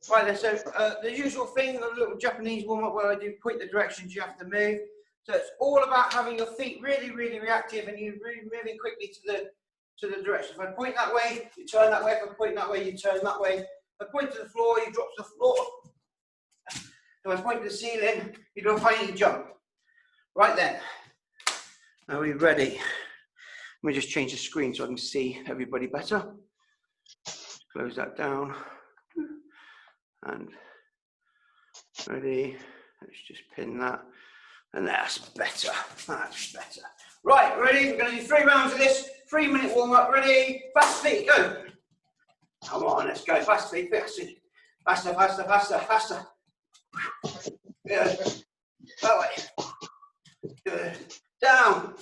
Right then, so the usual thing, a little Japanese warm-up where I do point the directions you have to move. So it's all about having your feet really, really reactive and you really moving quickly to the direction. If I point that way, you turn that way. If I point that way, you turn that way. If I point to the floor, you drop to the floor. If I point to the ceiling, you do a tiny jump. Right then, are we ready? Let me just change the screen so I can see everybody better. Close that down. And ready. Let's just pin that. And that's better. That's better. Right, ready? We're going to do 3 rounds of this. 3-minute warm-up. Ready? Fast feet. Go. Come on, let's go. Fast feet. Faster, faster, faster, faster, faster. Good. That way. Good. Down.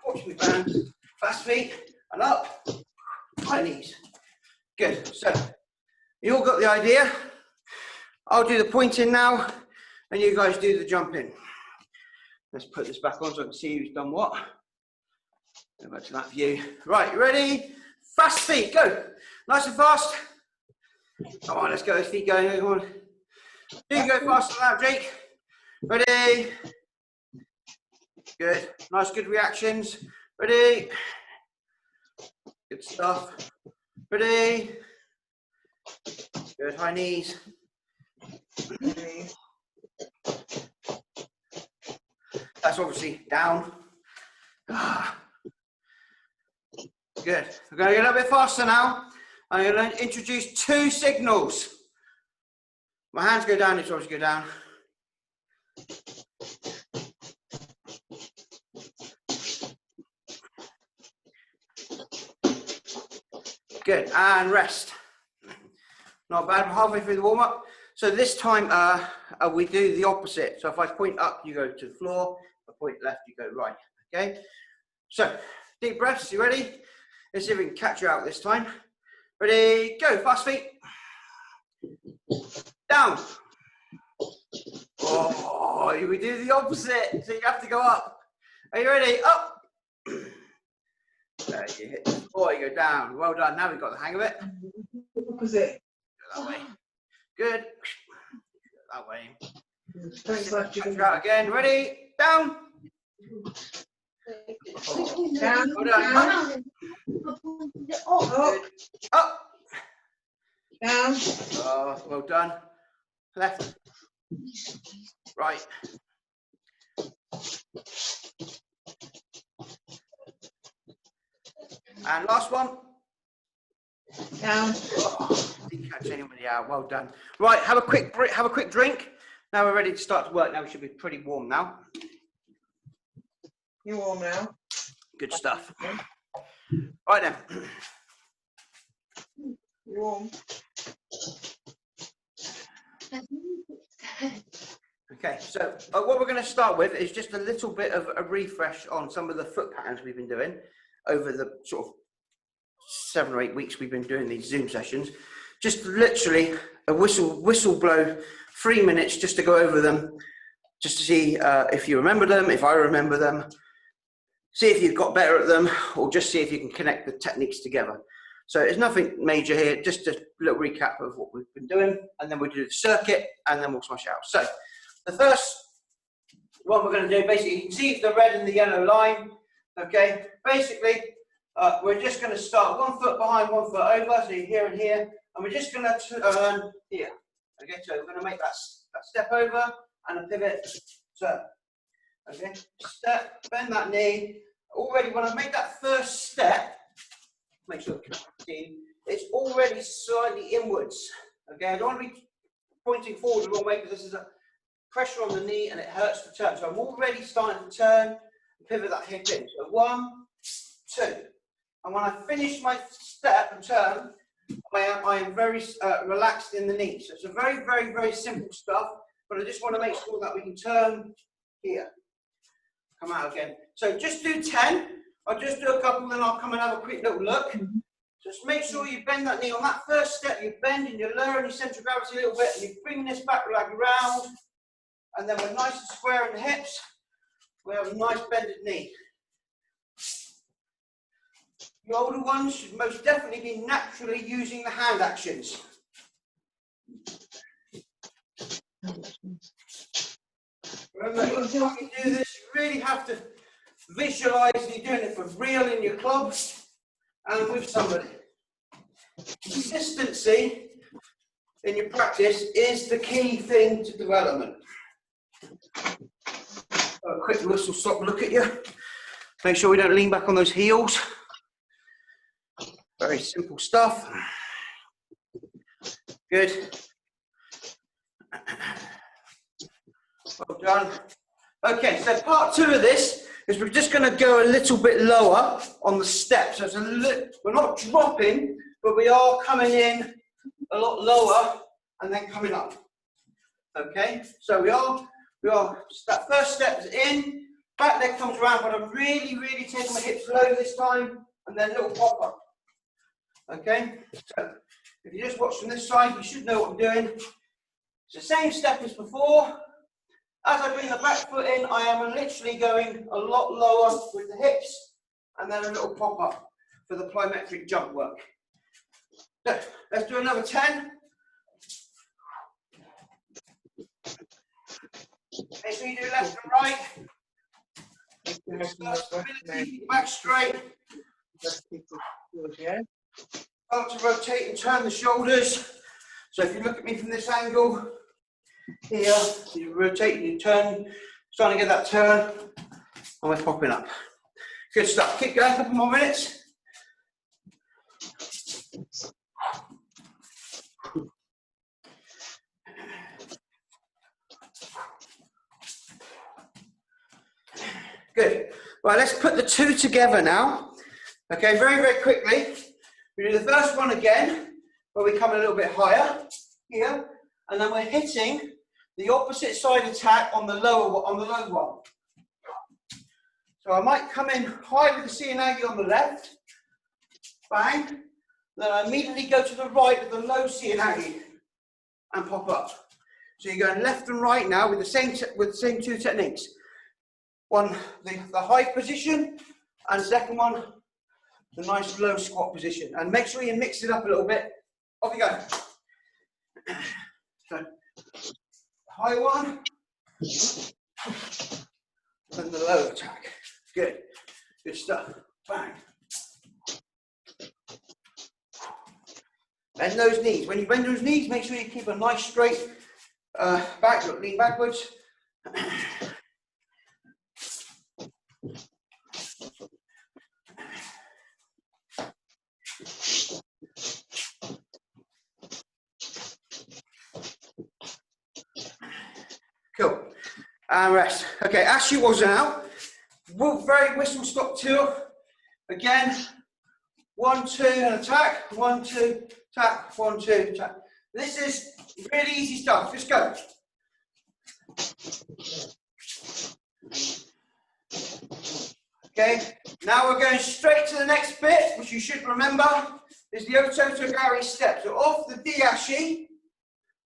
Watch me band. Fast feet. And up. High knees. Good. So, you all got the idea. I'll do the pointing now, and you guys do the jumping. Let's put this back on so I can see who's done what. Go back to that view. Right, ready? Fast feet, go. Nice and fast. Come on, let's get those feet going. Come on. You go faster than that, Jake. Ready? Good. Nice, good reactions. Ready? Good stuff. Ready? Good, high knees. That's obviously down. Good. We're going to get a little bit faster now. I'm going to introduce 2 signals. My hands go down, it's obviously go down. Good, and rest. Not bad, halfway through the warm-up. So this time we do the opposite. So if I point up, you go to the floor. If I point left, you go right. Okay? So, deep breaths, you ready? Let's see if we can catch you out this time. Ready, go, fast feet. Down. Oh, we do the opposite. So you have to go up. Are you ready? Up. There, you hit the floor, you go down. Well done. Now we've got the hang of it. Opposite. Go that way. Good. That way. Thanks, Catch out again. Ready? Down. Oh. Down. Well done. Oh. Up. Down. Oh, well done. Left. Right. And last one. Down. Oh, didn't catch anybody out. Well done. Right, have a quick drink. Now we're ready to start to work. Now we should be pretty warm now. You're warm now. Good stuff. Right then. You're warm. Okay, so what we're going to start with is just a little bit of a refresh on some of the foot patterns we've been doing over the sort of 7 or 8 weeks we've been doing these Zoom sessions. Just literally a whistle blow, 3 minutes just to go over them, just to see if you remember them, if I remember them, see if you've got better at them, or just see if you can connect the techniques together. So it's nothing major here, just a little recap of what we've been doing, and then we'll do the circuit, and then we'll smash it out. So the first one we're going to do, basically, you can see the red and the yellow line. Okay, basically, we're just going to start 1 foot behind, 1 foot over, so you're here and here, and we're just going to turn here. Okay, so we're going to make that step over and a pivot turn. Okay, step, bend that knee. Already, when I make that first step, make sure it's already slightly inwards. Okay, I don't want to be pointing forward the wrong way because this is a pressure on the knee and it hurts to turn. So I'm already starting to turn and pivot that hip in. So 1, 2. And when I finish my step and turn, I am very relaxed in the knee. So it's a very, very, very simple stuff, but I just want to make sure that we can turn here. Come out again. So just do 10. I'll just do a couple, then I'll come and have a quick little look. Just make sure you bend that knee. On that first step, you bend and you're lowering your centre of gravity a little bit, and you bring this back like round, and then we're nice and square in the hips. We have a nice bended knee. The older ones should most definitely be naturally using the hand actions. Remember, when you do this, you really have to visualize you're doing it for real in your club and with somebody. Consistency in your practice is the key thing to development. A quick whistle stop, look at you. Make sure we don't lean back on those heels. Very simple stuff. Good. Well done. Okay, so part 2 of this is we're just going to go a little bit lower on the steps. So we're not dropping, but we are coming in a lot lower and then coming up. Okay, so we are that first step is in, back leg comes around, but I'm really taking my hips low this time, and then a little pop up. Okay, so if you just watch from this side, you should know what I'm doing. It's the same step as before. As I bring the back foot in, I am literally going a lot lower with the hips, and then a little pop up for the plyometric jump work. So let's do another 10. Make sure you do left and right. Stability, keep your back straight. Start to rotate and turn the shoulders. So if you look at me from this angle, here, you rotate and you turn, starting to get that turn, and we're popping up. Good stuff. Keep going, a couple more minutes. Good. Right, let's put the 2 together now. Okay, very quickly. We do the first one again, where we come a little bit higher here, and then we're hitting the opposite side attack on the low one. So I might come in high with the Seoinage on the left, bang. Then I immediately go to the right with the low Seoinage and pop up. So you're going left and right now with the same 2 techniques. One, the high position, and second one, the nice low squat position. And make sure you mix it up a little bit. Off you go. So, high one, and the low attack. Good. Good stuff. Bang. Bend those knees. When you bend those knees, make sure you keep a nice straight back, lean backwards. Cool. And rest. Okay, as she was out, very whistle stop 2. Again, 1, 2, and attack. 1, 2, attack. 1, 2, attack. This is really easy stuff. Just go. Okay, now we're going straight to the next bit, which you should remember is the Ototo Gari step. So off the Diashi,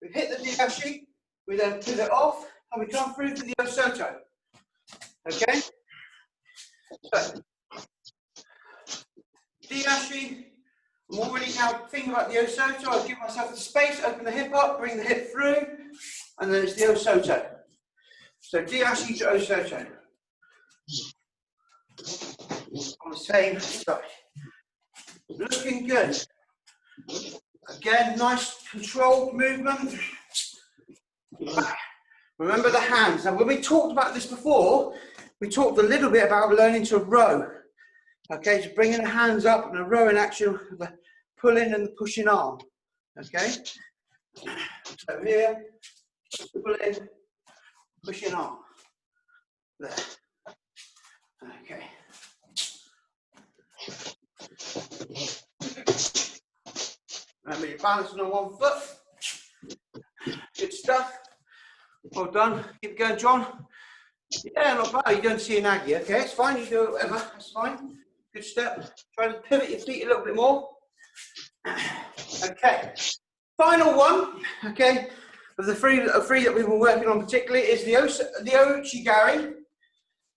we hit the Diashi, we then pivot off, and we come through to the Osoto. Okay? So, Diashi, I'm already now thinking about the Osoto. I'll give myself the space, open the hip up, bring the hip through, and then it's the Osoto. So Diashi to Osoto. On the same side. Looking good. Again, nice controlled movement. Remember the hands. Now, when we talked about this before, we talked a little bit about learning to row. Okay, so bringing the hands up and a rowing action, the pulling and the pushing arm. Okay, so here, pulling, pushing arm. There. Okay. Remember, you're balancing on one foot. Good stuff. Well done. Keep going, John. Yeah, not bad. You don't see an Aggie. Okay, it's fine. You do it whatever. That's fine. Good step. Try to pivot your feet a little bit more. Okay. Final one. Okay. Of the three that we've been working on particularly is the Ouchigari.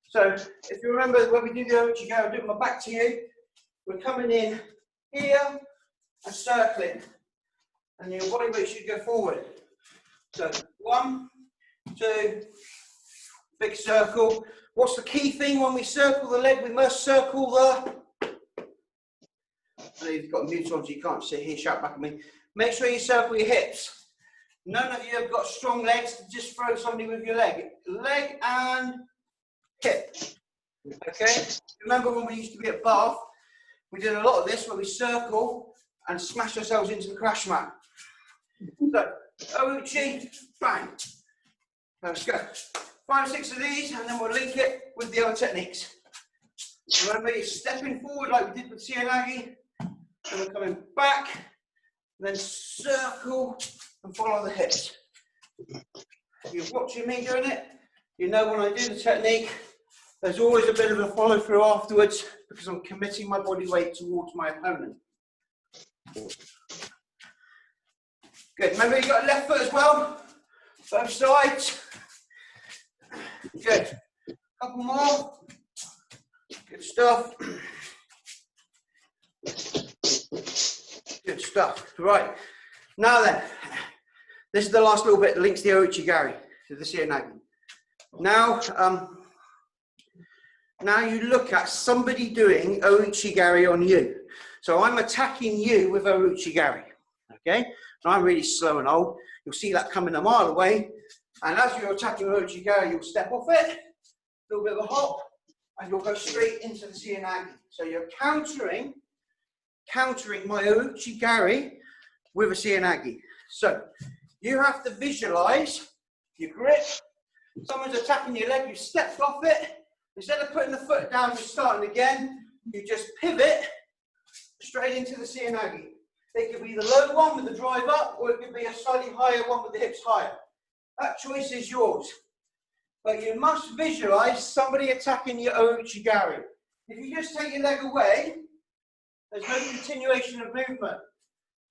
So if you remember when we do the Ouchigari, I'll do my back to you. we're coming in here and circling, and your body weight should go forward. So 1, 2, big circle. What's the key thing when we circle the leg? We must circle the, I know you've got mute on so you can't sit here, shout back at me. Make sure you circle your hips. None of you have got strong legs to just throw somebody with your leg. Leg and hip. Okay? Remember when we used to be at Bath, we did a lot of this where we circle and smash ourselves into the crash mat. So, Ouchi, bang. Let's go. 5 or 6 of these, and then we'll link it with the other techniques. Remember, you're stepping forward like we did with Sianagi, and we're coming back, then circle and follow the hips. If you're watching me doing it, you know when I do the technique, there's always a bit of a follow through afterwards because I'm committing my body weight towards my opponent. Good. Remember, you've got a left foot as well. Both sides. Good. Couple more. Good stuff. Good stuff. Right. Now then, this is the last little bit that links the Ouchi-gari to the Sianagi. Now you look at somebody doing Ouchi-gari on you. So I'm attacking you with Ouchi-gari. Okay? And I'm really slow and old. You'll see that coming a mile away. And as you're attacking with Ouchi-gari, you'll step off it, a little bit of a hop, and you'll go straight into the Sianagi. So you're countering my Ouchi-gari with a Sianagi. So you have to visualize your grip. Someone's attacking your leg, you stepped off it. Instead of putting the foot down and starting again, you just pivot straight into the Sianagi. It could be the low one with the drive up, or it could be a slightly higher one with the hips higher. That choice is yours. But you must visualize somebody attacking your Ouchi-gari. If you just take your leg away, there's no continuation of movement.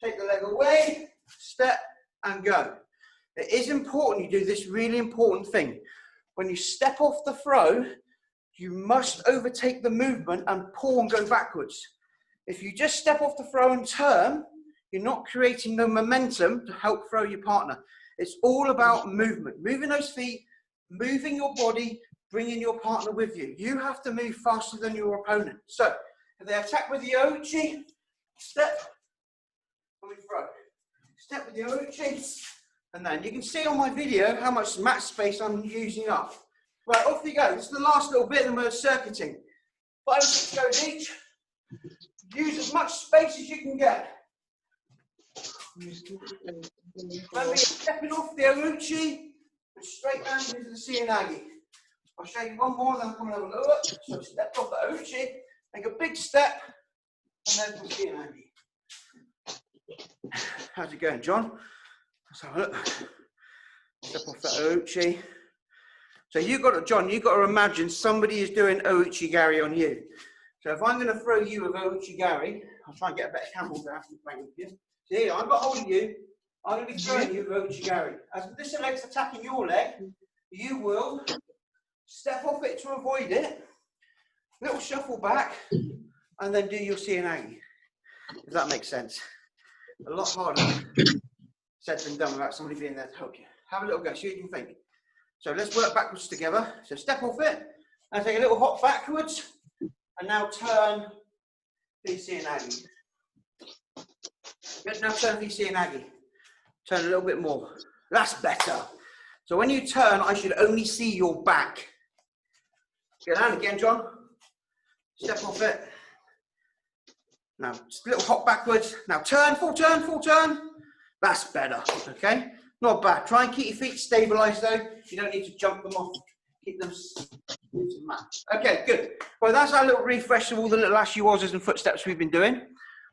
Take the leg away, step and go. It is important you do this really important thing. When you step off the throw, you must overtake the movement and pull and go backwards. If you just step off the throw and turn, you're not creating no momentum to help throw your partner. It's all about movement. Moving those feet, moving your body, bringing your partner with you. You have to move faster than your opponent. So, if they attack with the Ouchi, step, and we throw. Step with the Ouchi, and then you can see on my video how much mat space I'm using up. Right, off you go. This is the last little bit, and we're circuiting. 5 or 6 goes each. Use as much space as you can get. Remember, you're stepping off the Ouchi and straight down into the Sianagi. I'll show you one more, then I'll come and have a look. So step off the Ouchi, make a big step, and then the Sianagi. How's it going, John? Let's have a look. Step off that Ouchi. So you've got to, John, you've got to imagine somebody is doing Ouchi-gari on you. So if I'm going to throw you with Ouchi-gari, I'll try and get a better camera to have to play with you. So here, I'm not holding you. I'm going to be throwing you with Ouchi-gari. As this leg's attacking your leg, you will step off it to avoid it, little shuffle back, and then do your Sianagi. If that makes sense. A lot harder said than done without somebody being there to help you. Have a little go, see what you can think. So let's work backwards together. So step off it, and take a little hop backwards, and now turn the Sianagi. Let's now turn the Sianagi. Turn a little bit more. That's better. So when you turn, I should only see your back. Get down again, John. Step off it. Now, just a little hop backwards. Now turn, full turn, full turn. That's better, okay? Not bad. Try and keep your feet stabilised though. You don't need to jump them off. Keep them mat. Okay, good. Well, that's our little refresh of all the little ashy-wazzers and footsteps we've been doing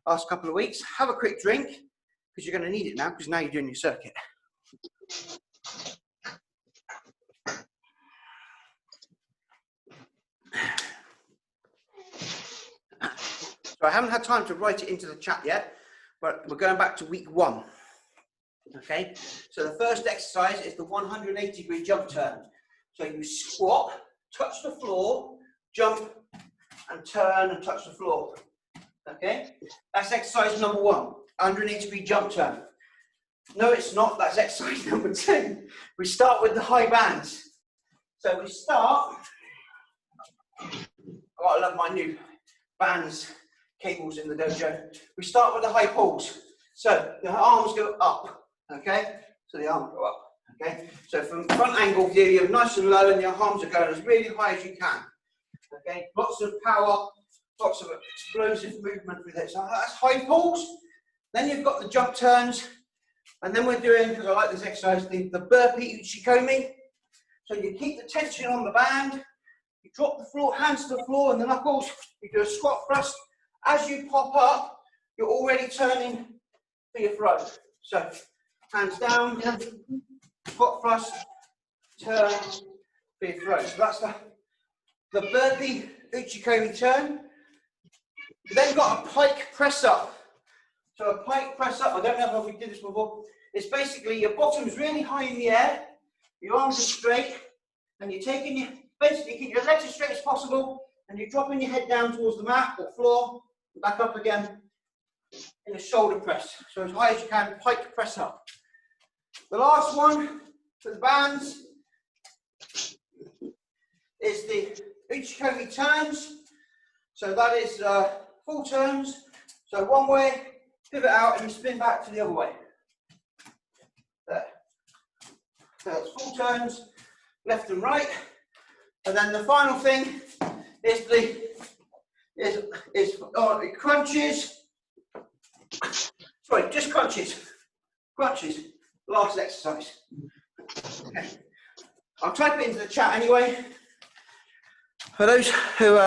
last couple of weeks. Have a quick drink, because you're going to need it now, because now you're doing your circuit. So I haven't had time to write it into the chat yet, but we're going back to week 1. Okay, so the first exercise is the 180-degree jump turn. So you squat, touch the floor, jump, and turn and touch the floor. Okay, that's exercise number 1, underneath degree jump turn. No, it's not, that's exercise number 2. We start with the high bands. So we start, oh, I love my new bands, cables in the dojo. We start with the high pulls. So the arms go up, okay? So the arms go up, okay? So from front angle view, you're nice and low and your arms are going as really high as you can. Okay, lots of power, lots of explosive movement with it. So that's high pulls. Then you've got the jump turns. And then we're doing, because I like this exercise, the burpee uchikomi. So you keep the tension on the band. You drop the floor, hands to the floor and the knuckles. You do a squat thrust. As you pop up, you're already turning for your throw. So hands down, squat thrust, turn for your throw. So that's the burpee uchikomi turn. You've then got a pike press up. So a pike press up, I don't know if we did this before. It's basically your bottom's really high in the air, your arms are straight, and you're taking your, basically keep your legs as straight as possible, and you're dropping your head down towards the mat or floor, back up again in a shoulder press. So as high as you can, pike press up. The last one for the bands is the uchikomi turns. So that is full turns. So one way, pivot out, and you spin back to the other way. There. So that's full turns, left and right. And then the final thing is the crunches. Sorry, just crunches. Crunches. Last exercise. Okay. I'll type it into the chat anyway. For those who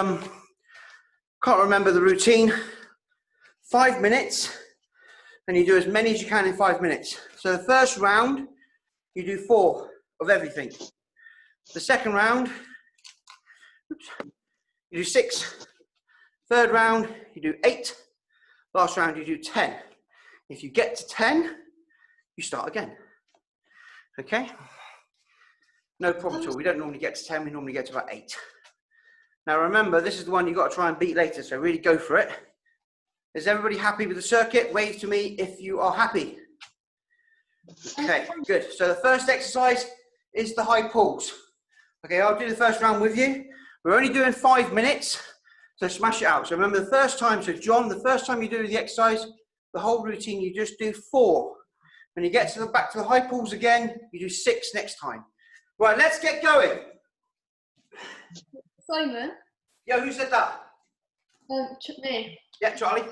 can't remember the routine, 5 minutes, and you do as many as you can in 5 minutes. So the first round, you do 4 of everything. The second round, you do 6. Third round, you do 8. Last round, you do 10. If you get to 10, you start again. Okay? No problem at all. We don't normally get to 10, we normally get to about 8. Now remember, this is the one you've got to try and beat later, so really go for it. Is everybody happy with the circuit? Wave to me if you are happy. Okay, good. So the first exercise is the high pulls. Okay, I'll do the first round with you. We're only doing 5 minutes, so smash it out. So remember the first time, so John, the first time you do the exercise, the whole routine, you just do 4. When you get to back to the high pulls again, you do 6 next time. Right, let's get going. Simon? Yo, who said that? Me. Yeah, Charlie?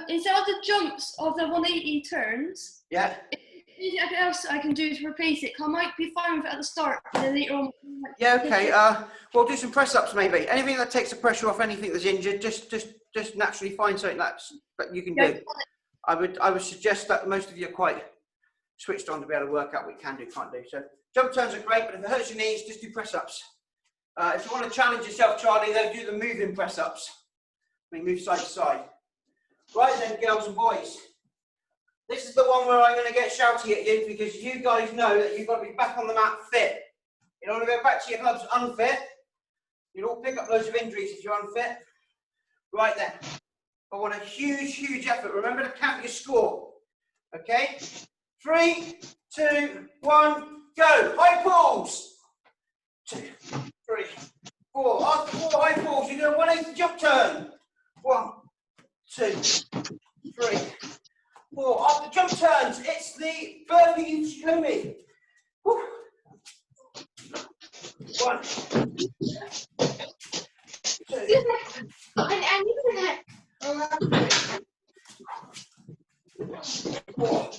Instead of the jumps of the 180 turns, Yeah. anything else I can do to replace it? I might be fine with it at the start, and then later on. Yeah, okay. We'll do some press-ups maybe. Anything that takes the pressure off anything that's injured, just naturally find something that you can do. I would suggest that most of you are quite switched on to be able to work out what you can do, can't do. So jump turns are great, but if it hurts your knees, just do press-ups. If you want to challenge yourself, Charlie, then do the moving press-ups. We move side to side. Right then, girls and boys. This is the one where I'm going to get shouty at you because you guys know that you've got to be back on the mat fit. You don't want to go back to your clubs unfit. You'll all pick up loads of injuries if you're unfit. Right then. I want a huge, huge effort. Remember to count your score. Okay? 3, 2, 1, go. High pulls. 2, 3, 4. After 4 high pulls, you do a 180 jump turn. 1, 2, 3, 4. After jump turns, it's the burpee uchikomi. 1, 2, 4.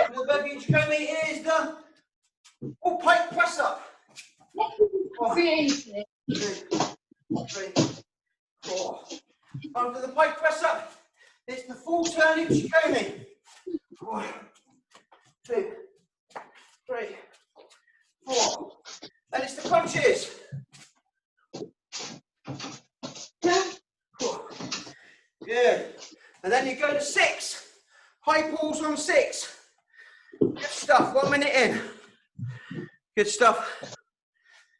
The burpee uchikomi is the pike press up. 1, 2, 3, 4. After the pike press up, it's the full turn uchikomi. 1, 2, 3, 4. Then it's the crunches. 4. Good. And then you go to 6. High pulls on 6. Good stuff. 1 minute in. Good stuff.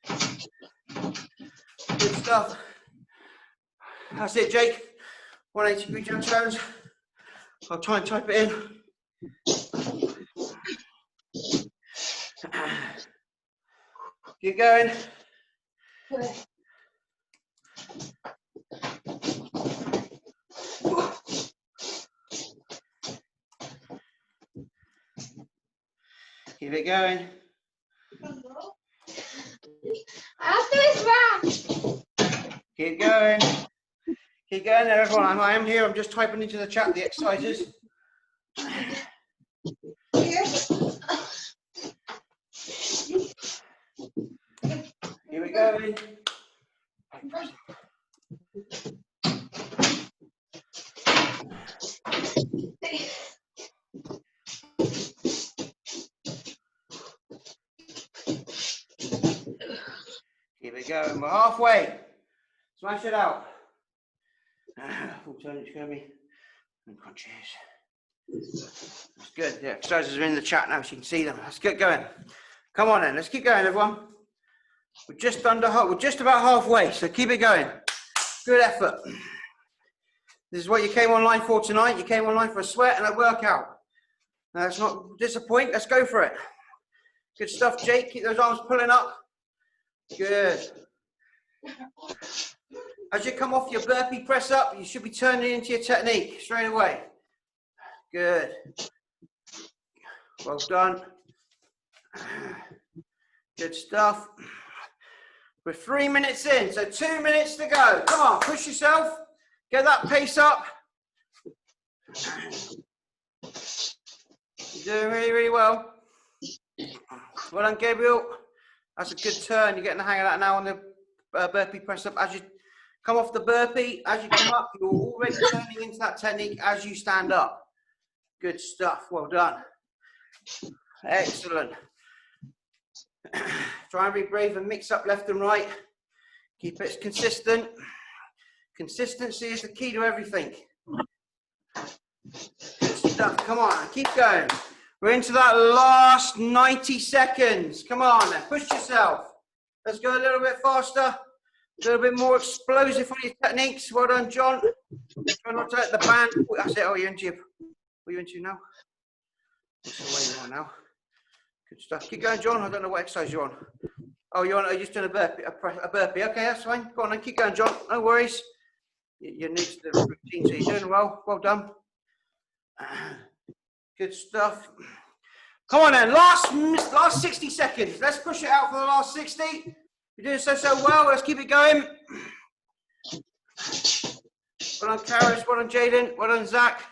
Good stuff. That's it, Jake. 180-degree jump turns. I'll try and type it in. Keep going. Keep it going. After this round. Keep going. Keep going there, everyone. I am here. I'm just typing into the chat the exercises. Here we go. Keep it going. We're halfway. Smash it out. Full turn, it's going to be and crunches. That's good. The exercises are in the chat now, so you can see them. Let's get going. Come on then. Let's keep going, everyone. We're just we're just about halfway, so keep it going. Good effort. This is what you came online for tonight. You came online for a sweat and a workout. Now, let's not disappoint. Let's go for it. Good stuff, Jake. Keep those arms pulling up. Good. As you come off your burpee press up, you should be turning into your technique straight away. Good. Well done. Good stuff. We're 3 minutes in, so 2 minutes to go. Come on, push yourself. Get that pace up. You're doing really, really well. Well done, Gabriel. That's a good turn. You're getting the hang of that now on the burpee press up. As you come off the burpee, as you come up, you're already turning into that technique as you stand up. Good stuff. Well done. Excellent. Try and be brave and mix up left and right. Keep it consistent. Consistency is the key to everything. Good stuff. Come on, keep going. We're into that last 90 seconds. Come on then, push yourself. Let's go a little bit faster. A little bit more explosive on your techniques. Well done, John. Try not to let the band. That's it. Oh, you're into your. What are you into now? That's the way you are now. Good stuff. Keep going, John. I don't know what exercise you're on. Oh, you're on. Are you just doing a burpee? A burpee. Okay, that's fine. Go on then. Keep going, John. No worries. You're new to the routine, so you're doing well. Well done. Good stuff. Come on then. Last 60 seconds. Let's push it out for the last 60. You're doing so well. Let's keep it going. Well done, Karis. Well done, Jaden. Well done, Zach.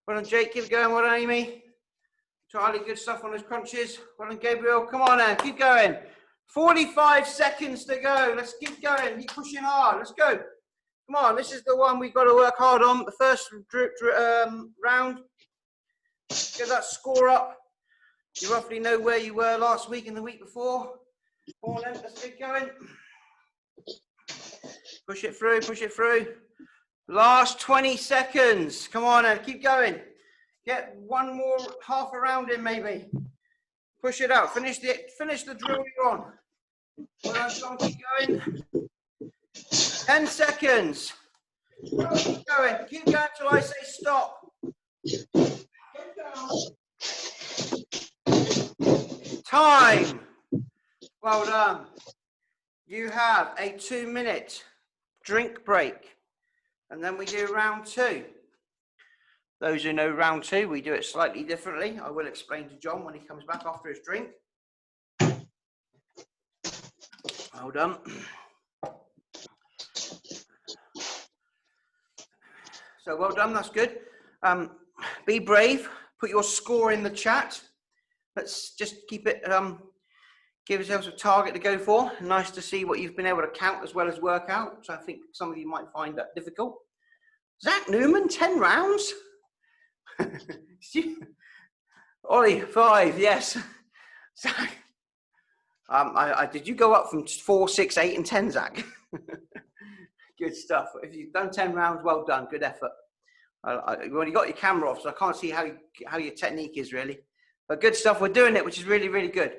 Well done, Jake. Keep it going. Well done, Amy. Charlie, good stuff on those crunches. Well done, Gabriel. Come on then. Keep going. 45 seconds to go. Let's keep going. Keep pushing hard. Let's go. Come on. This is the one we've got to work hard on. The first round. Get that score up. You roughly know where you were last week and the week before. Come on then. Let's keep going. Push it through. Push it through. Last 20 seconds. Come on then. Keep going. Get one more half a round in maybe. Push it out. Finish the drill you're on. Well done, John. Keep going. 10 seconds. Keep going. Keep going till I say stop. Time. Well done. You have a 2-minute drink break. And then we do round 2. Those who know round 2, we do it slightly differently. I will explain to John when he comes back after his drink. Well done. So well done, that's good. Be brave, put your score in the chat. Let's just keep it, give yourselves a target to go for. Nice to see what you've been able to count as well as work out. So I think some of you might find that difficult. Zach Newman, 10 rounds? Ollie, 5, yes. Zach, did you go up from 4, 6, 8 and 10, Zach? Good stuff. If you've done 10 rounds, well done. Good effort. Well, you got your camera off, so I can't see how your technique is really. But good stuff. We're doing it, which is really, really good.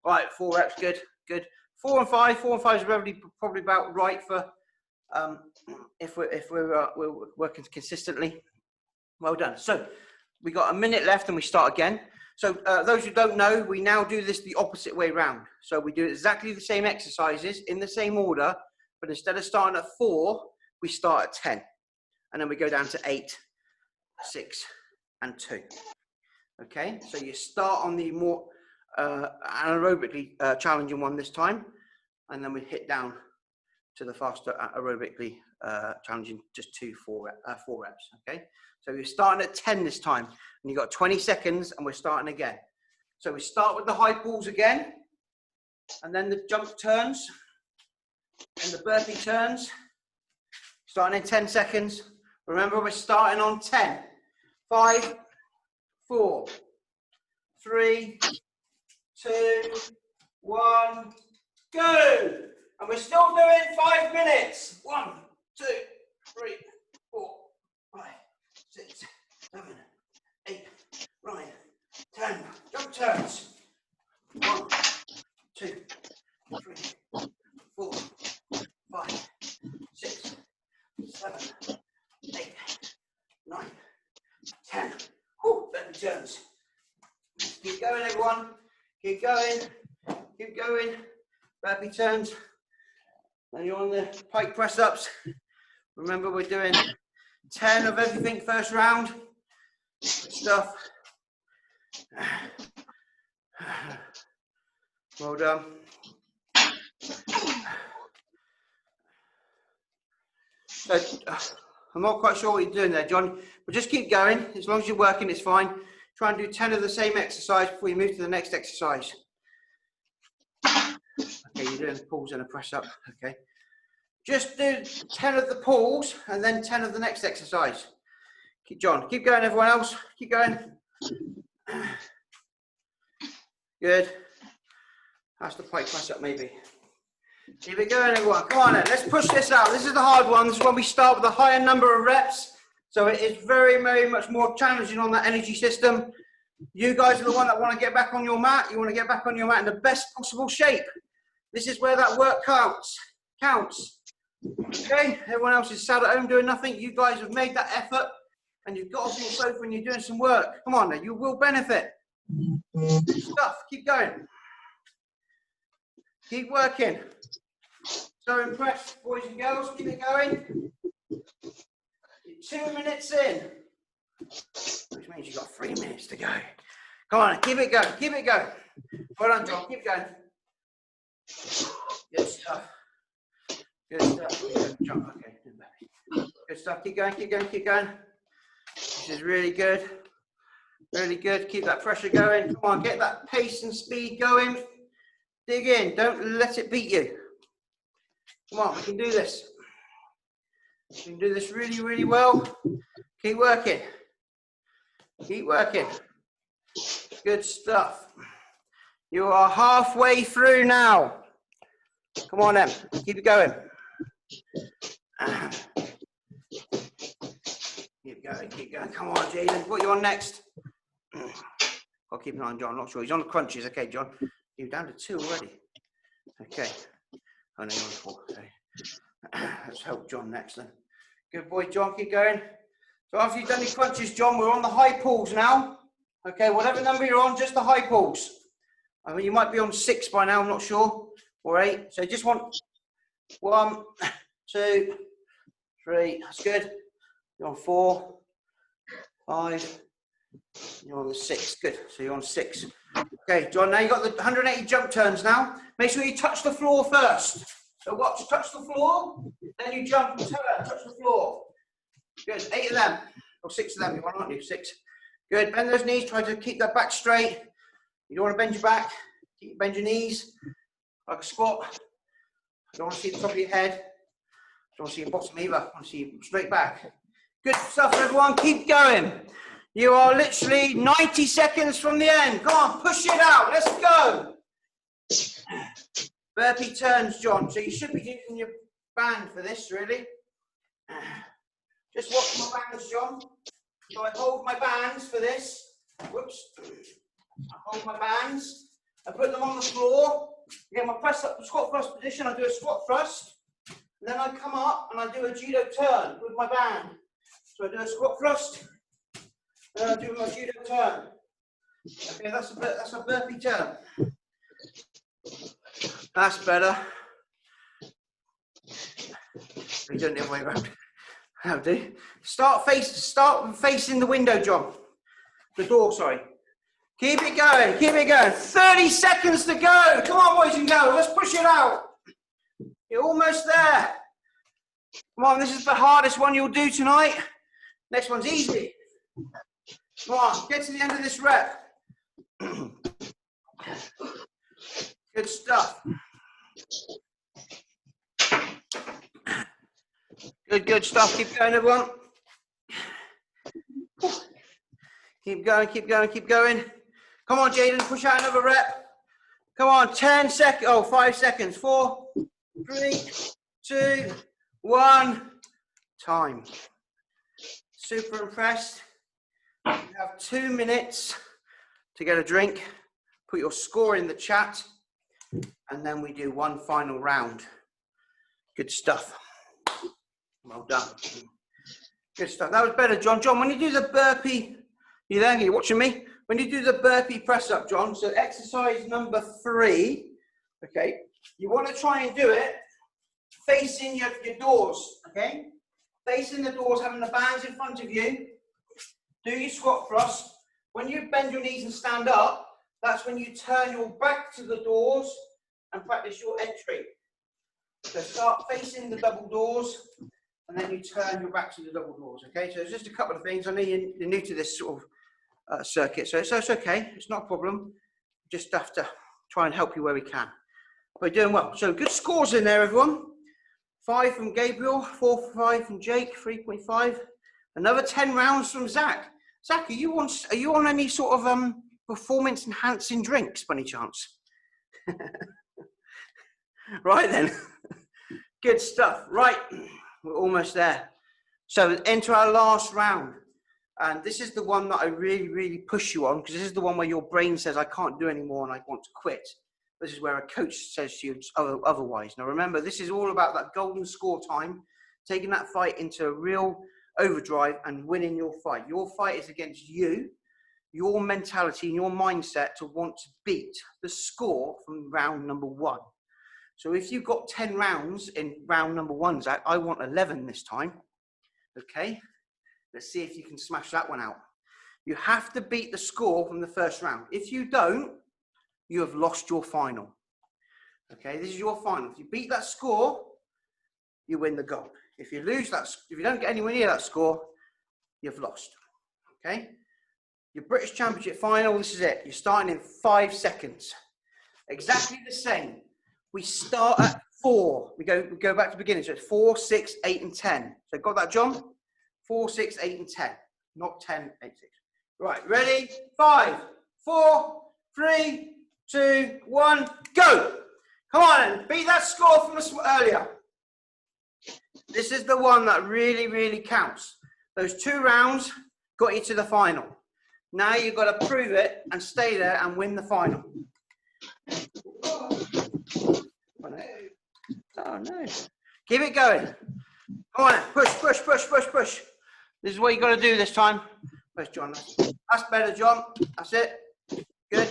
Right, 4 reps, good, good. 4 and 5. 4 and 5 is probably about right for if we're working consistently. Well done. So we got a minute left and we start again. So those who don't know, we now do this the opposite way round. So we do exactly the same exercises in the same order, but instead of starting at 4, we start at 10. And then we go down to 8, 6, and 2. Okay, so you start on the more anaerobically challenging one this time, and then we hit down to the faster aerobically challenging, just 4 reps. Okay, so we're starting at 10 this time, and you've got 20 seconds, and we're starting again. So we start with the high pulls again, and then the jump turns, and the burpee turns, starting in 10 seconds. Remember, we're starting on 10. 5, 4, 3, 2, 1, go! And we're still doing 5 minutes. 1, 2, 3, 4, 5, 6, 7, 8, 9, 10. Jump turns. 1, 2, 3, 4, 5, 6, 7, 8, 9, 10. Whew, belly turns. Keep going, everyone. Keep going. Keep going. Burpee turns. Then you're on the pike press ups. Remember, we're doing 10 of everything first round. Good stuff. Well done. So, I'm not quite sure what you're doing there, John, but just keep going. As long as you're working, it's fine. Try and do 10 of the same exercise before you move to the next exercise. Okay, you're doing pulls and a press up. Okay. Just do 10 of the pulls and then 10 of the next exercise. John, keep going, everyone else. Keep going. Good. That's the pike press up, maybe. Keep it going, everyone. Come on then. Let's push this out. This is the hard one. This is when we start with a higher number of reps. So it is very, very much more challenging on that energy system. You guys are the one that want to get back on your mat. You want to get back on your mat in the best possible shape. This is where that work counts. Okay? Everyone else is sat at home doing nothing. You guys have made that effort and you've got off your sofa and you're doing some work. Come on then. You will benefit. Good stuff. Keep going. Keep working. So impressed, boys and girls. Keep it going. You're 2 minutes in, which means you've got 3 minutes to go. Come on, keep it going. Keep it going. Well done, John. Keep going. Good stuff. Good stuff. Jump. Okay. Good stuff. Keep going. Keep going. Keep going. This is really good. Really good. Keep that pressure going. Come on, get that pace and speed going. Dig in. Don't let it beat you. Come on, we can do this. We can do this really, really well. Keep working. Keep working. Good stuff. You are halfway through now. Come on then. Keep it going. Keep going. Keep going. Come on, Jaden. What are you on next? I'll keep an eye on John. I'm not sure. He's on the crunches. Okay, John. You're down to 2 already. Okay. Oh, no, you're on 4. Okay. Let's help John next then. Good boy, John. Keep going. So after you've done your crunches, John, we're on the high pulls now. Okay, whatever number you're on, just the high pulls. I mean, you might be on 6 by now, I'm not sure, or 8. So just want 1, 2, 3. That's good. You're on 4, 5. You're on the 6. Good. So you're on 6. Okay, John. Now you've got the 180 jump turns. Now make sure you touch the floor first. So watch, touch the floor, then you jump and turn, touch the floor. Good. 8 of them, or 6 of them. You want, aren't you? 6. Good. Bend those knees. Try to keep that back straight. You don't want to bend your back. Bend your knees like a squat. You don't want to see the top of your head. You don't want to see your bottom either. I want to see you straight back. Good stuff, everyone. Keep going. You are literally 90 seconds from the end. Go on, push it out. Let's go. Burpee turns, John. So you should be using your band for this, really. Just watch my bands, John. So I hold my bands for this. Whoops. I hold my bands. I put them on the floor. Get my press up, squat thrust position. I do a squat thrust. And then I come up and I do a judo turn with my band. So I do a squat thrust, and then I do my judo turn. Okay, that's a burpee turn. That's better. We're doing it the other way around. That'll do. Start facing the window, John. The door, sorry. Keep it going, keep it going. 30 seconds to go. Come on, boys and girls, let's push it out. You're almost there. Come on, this is the hardest one you'll do tonight. Next one's easy. Come on, get to the end of this rep. Good stuff. Good stuff. Keep going, everyone. Keep going, keep going, keep going. Come on, Jaden, push out another rep. Come on, 10 seconds. Oh, 5 seconds. 4, 3, 2, 1. Time. Super impressed. You have 2 minutes to get a drink. Put your score in the chat. And then we do one final round. Good stuff. Well done. Good stuff. That was better, John. John, when you do the burpee, you there? Are you watching me? When you do the burpee press up, John, so exercise number 3, okay, you want to try and do it facing your doors, okay? Facing the doors, having the bands in front of you. Do your squat thrust. When you bend your knees and stand up, that's when you turn your back to the doors and practice your entry. So start facing the double doors, and then you turn your back to the double doors, okay? So it's just a couple of things. I know you're new to this sort of circuit, so it's okay. It's not a problem. Just have to try and help you where we can. We're doing well. So good scores in there, everyone. 5 from Gabriel, 4 5 from Jake, 3.5. Another 10 rounds from Zach. Zach, are you on any sort of performance enhancing drinks by any chance? Right then. Good stuff. Right, we're almost there. So enter our last round. And this is the one that I really push you on, because this is the one where your brain says, I can't do anymore and I want to quit. This is where a coach says to you otherwise. Now remember, this is all about that golden score time, taking that fight into a real overdrive and winning your fight. Your fight is against you, your mentality and your mindset to want to beat the score from round number 1. So if you've got 10 rounds in round number 1, Zach, I want 11 this time. Okay, let's see if you can smash that one out. You have to beat the score from the first round. If you don't, you have lost your final. Okay, this is your final. If you beat that score, you win the gold. If you lose that, if you don't get anywhere near that score, you've lost. Okay, your British Championship final, this is it. You're starting in 5 seconds. Exactly the same. We start at 4. We go back to the beginning. So it's 4, 6, 8, and 10. So got that, John? 4, 6, 8, and 10. Not 10, 8, 6. Right, ready? 5, 4, 3, 2, 1, go! Come on, beat that score from earlier. This is the one that really counts. Those 2 rounds got you to the final. Now you've got to prove it and stay there and win the final. Oh no. Keep it going. Come on, push. This is what you got to do this time. Push, John. That's better, John. That's it. Good.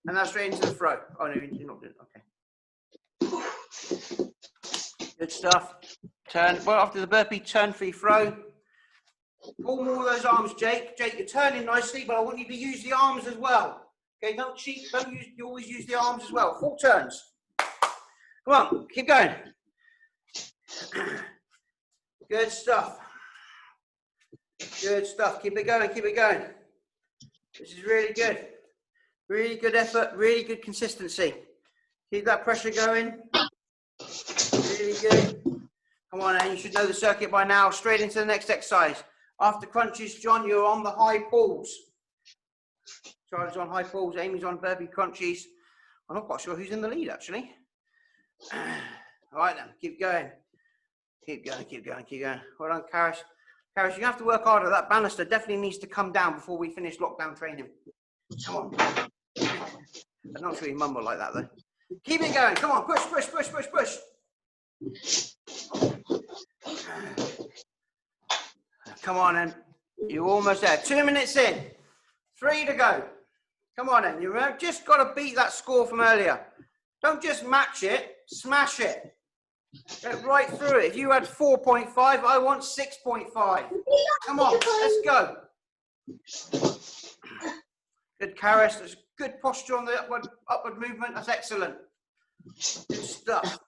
And that's straight into the throw. Oh no, you're not doing it. Okay. Good stuff. Turn. Well, after the burpee, turn for your throw. Pull more of those arms, Jake. Jake, you're turning nicely, but I want you to use the arms as well. Okay, don't cheat. You always use the arms as well. Full turns. Come on, keep going. Good stuff. Good stuff. Keep it going, keep it going. This is really good. Really good effort, really good consistency. Keep that pressure going. Really good. Come on, and you should know the circuit by now. Straight into the next exercise. After crunches, John, you're on the high pulls. Charlie's on high pulls, Amy's on burpee crunchies. I'm not quite sure who's in the lead, actually. All right then, keep going. Keep going. Well done, Karis. Karis, you have to work harder. That banister definitely needs to come down before we finish lockdown training. Come on. I'm not sure you mumble like that, though. Keep it going. Come on, push. Come on then. You're almost there. 2 minutes in. 3 to go. Come on then. You've just got to beat that score from earlier. Don't just match it. Smash it. Get right through it. If you had 4.5, I want 6.5. Come on. Let's go. Good, Karis. There's good posture on the upward movement. That's excellent. Good stuff.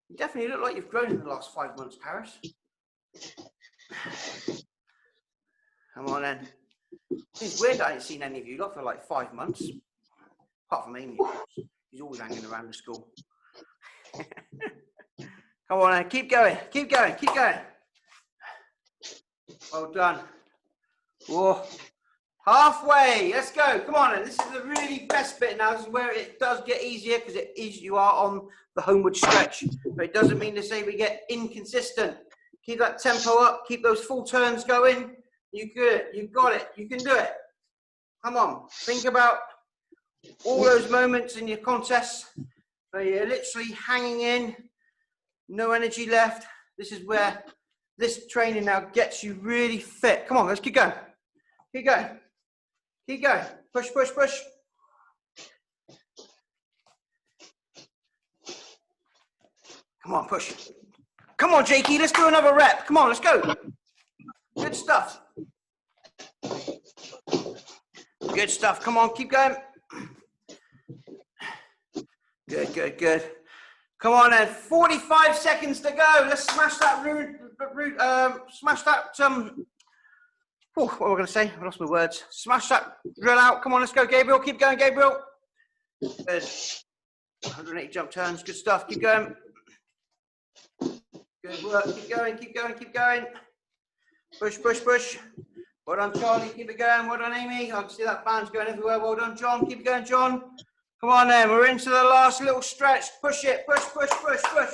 You definitely look like you've grown in the last 5 months, Karis. Come on then. It's weird I ain't seen any of you lot for like 5 months. Apart from Amy. He's always hanging around the school. Come on then. Keep going. Keep going. Keep going. Well done. Whoa. Halfway. Let's go. Come on then. This is the really best bit now. This is where it does get easier because it is, you are on the homeward stretch. But it doesn't mean to say we get inconsistent. Keep that tempo up. Keep those full turns going. You good. You've got it. You can do it. Come on. Think about all those moments in your contests where you're literally hanging in, no energy left. This is where this training now gets you really fit. Come on, let's keep going. Keep going. Keep going. Push, push, push. Come on, push. Come on, Jakey, let's do another rep. Come on, let's go. Good stuff. Good stuff. Come on, keep going. Good, good, good. Come on then, 45 seconds to go. Let's smash that smash that, what am I going to say? I lost my words. Smash that drill out. Come on, let's go, Gabriel. Keep going, Gabriel. Good. 180 jump turns. Good stuff. Keep going. Good work. Keep going, keep going, keep going. Push, push, push. Well done, Charlie. Keep it going. Well done, Amy. I can see that band's going everywhere. Well done, John. Keep it going, John. Come on then. We're into the last little stretch. Push it. Push, push, push, push.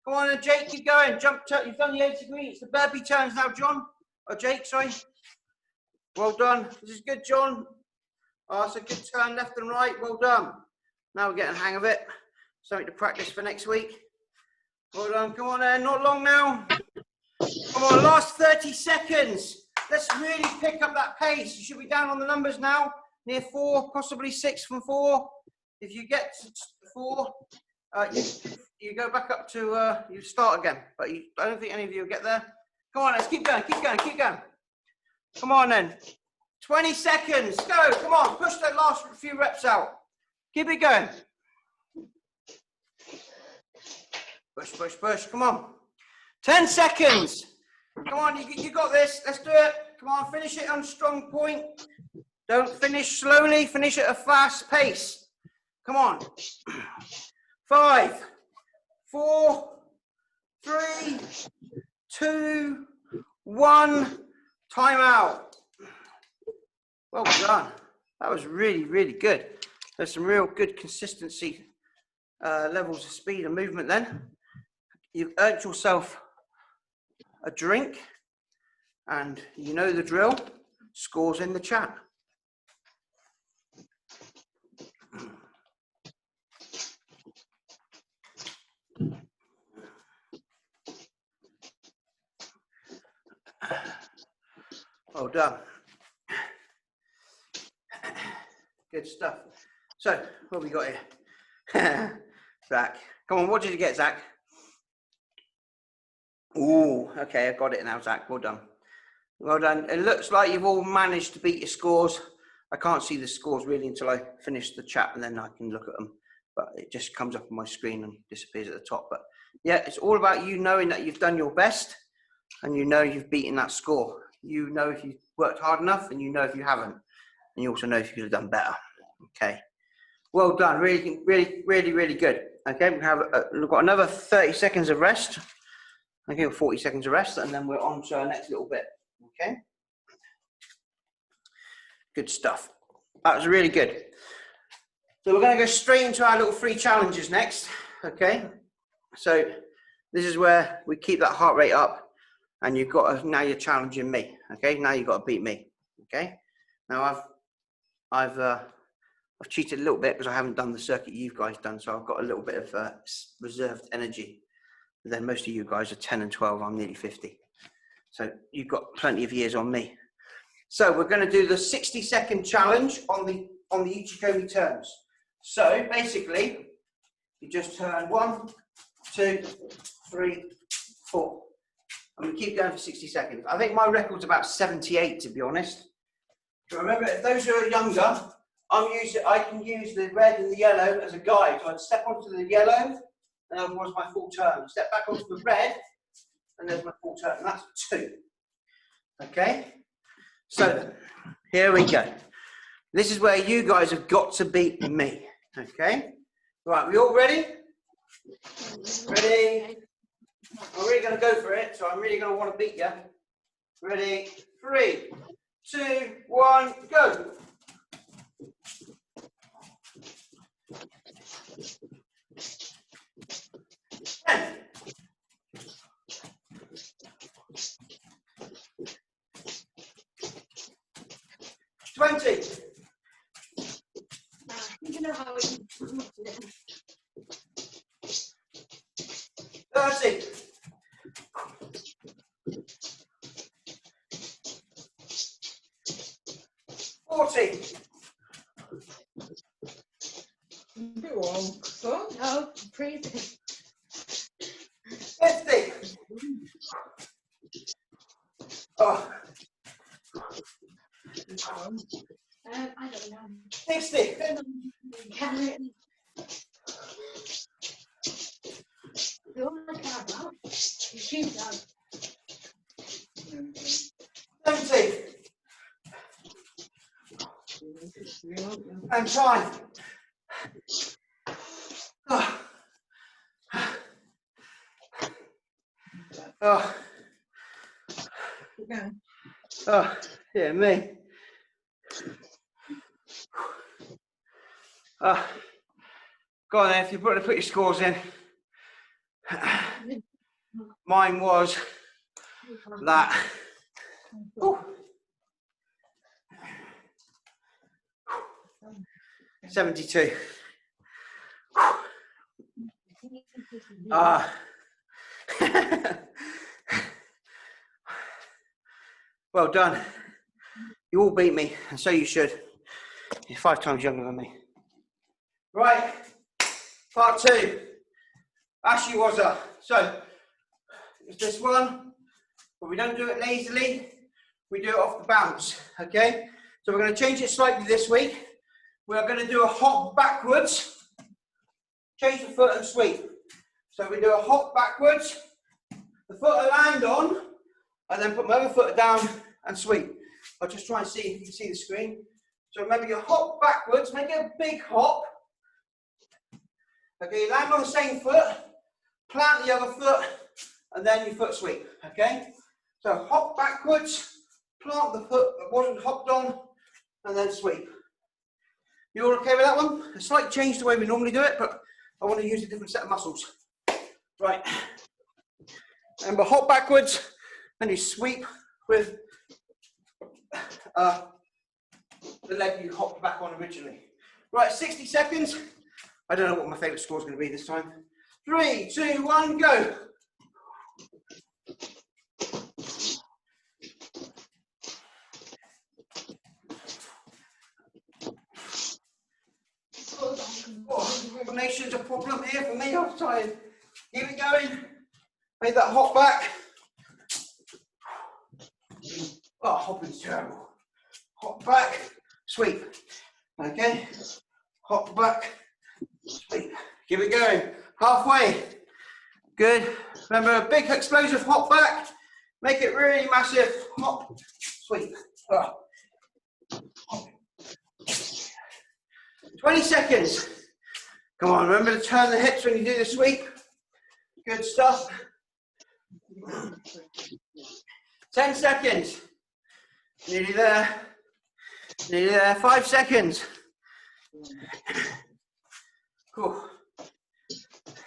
Come on then, Jake. Keep going. Jump turn. You've done the 80 degrees. It's the burpee turns now, John. Oh, Jake, sorry. Well done. This is good, John. Oh, it's a good turn left and right. Well done. Now we're getting the hang of it. Something to practice for next week. Well done. Come on then. Not long now. Come on. Last 30 seconds. Let's really pick up that pace. You should be down on the numbers now. Near 4, possibly 6 from 4. If you get to 4, you go back up to, you start again. But I don't think any of you will get there. Come on, let's keep going, keep going, keep going. Come on then. 20 seconds. Go. Come on. Push that last few reps out. Keep it going. Push, push, push. Come on. 10 seconds. Come on. You got this. Let's do it. Come on. Finish it on strong point. Don't finish slowly. Finish at a fast pace. Come on. 5, 4, 3, 2, 1. Time out. Well done. That was really, really good. There's some real good consistency levels of speed and movement then. You've earned yourself a drink and you know the drill. Scores in the chat. Well done. Good stuff. So, what have we got here? Zach. Come on, what did you get, Zach? Ooh, okay, I got it now, Zach. Well done. Well done. It looks like you've all managed to beat your scores. I can't see the scores really until I finish the chat and then I can look at them. But it just comes up on my screen and disappears at the top. But yeah, it's all about you knowing that you've done your best and you know you've beaten that score. You know if you worked hard enough and you know if you haven't. And you also know if you could have done better. Okay. Well done. Really, really, really, really good. Okay, we've got another 30 seconds of rest. Okay, 40 seconds of rest, and then we're on to our next little bit. Okay. Good stuff. That was really good. So we're going to go straight into our little 3 challenges next. Okay. So this is where we keep that heart rate up. And you've got to, now you're challenging me, okay? Now you've got to beat me, okay? Now I've cheated a little bit because I haven't done the circuit you've guys done, so I've got a little bit of reserved energy. Then most of you guys are 10 and 12. I'm nearly 50. So you've got plenty of years on me. So we're going to do the 60-second challenge on the Ichikomi turns. So basically, you just turn 1, 2, 3, 4. And we keep going for 60 seconds. I think my record's about 78, to be honest. Remember, if those who are younger, I can use the red and the yellow as a guide. So I'd step onto the yellow, and that was my full turn. Step back onto the red, and there's my full turn. And that's 2. Okay? So, here we go. This is where you guys have got to beat me. Okay? Right, we all ready? Ready? I'm really going to go for it, so I'm really going to want to beat you. Ready? 3, 2, 1, go! 10. 20. 30. 40. No, freezing. 50. Oh. I don't know. 60. You almost got out. She does. 70. And time. Oh. Oh. Oh, yeah, me. Oh. Go on then, if you're going to put your scores in. Mine was that. Ooh. 72. Well done. You all beat me, and so you should. You're 5 times younger than me. Right, part 2. Ashiwaza. So, it's this one, but we don't do it lazily. We do it off the bounce, okay? So we're going to change it slightly this week. We are going to do a hop backwards, change the foot and sweep. So we do a hop backwards, the foot I land on, and then put my other foot down and sweep. I'll just try and see if you can see the screen. So remember, you hop backwards, make it a big hop. Okay, you land on the same foot, plant the other foot, and then your foot sweep, okay? So hop backwards, plant the foot that wasn't hopped on, and then sweep. You all okay with that one? A slight change to the way we normally do it, but I want to use a different set of muscles. Right. Remember, hop backwards, and you sweep with the leg you hopped back on originally. Right, 60 seconds. I don't know what my favourite score is going to be this time. 3, 2, 1, go. Oh, coordination's a problem here for me. I'll try and keep it going. Make that hop back. Oh, hopping's terrible. Hop back, sweep. Okay, hop back, sweep. Keep it going. Halfway. Good. Remember, a big explosive hop back. Make it really massive. Hop, sweep. Oh. 20 seconds. Come on, remember to turn the hips when you do the sweep. Good stuff. 10 seconds. Nearly there. Nearly there. 5 seconds. Cool.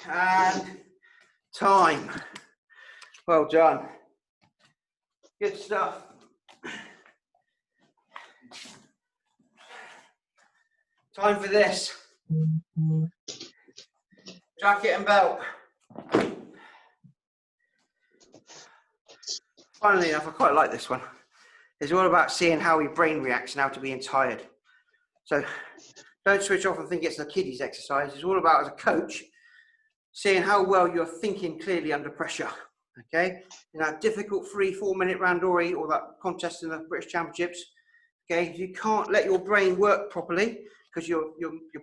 And time. Well done. Good stuff. Time for this. Jacket and belt. Funnily enough, I quite like this one. It's all about seeing how your brain reacts now to being tired. So don't switch off and think it's a kiddies exercise. It's all about, as a coach, seeing how well you're thinking clearly under pressure. Okay, in that difficult 3-4 minute randori or that contest in the British Championships, okay, if you can't let your brain work properly because your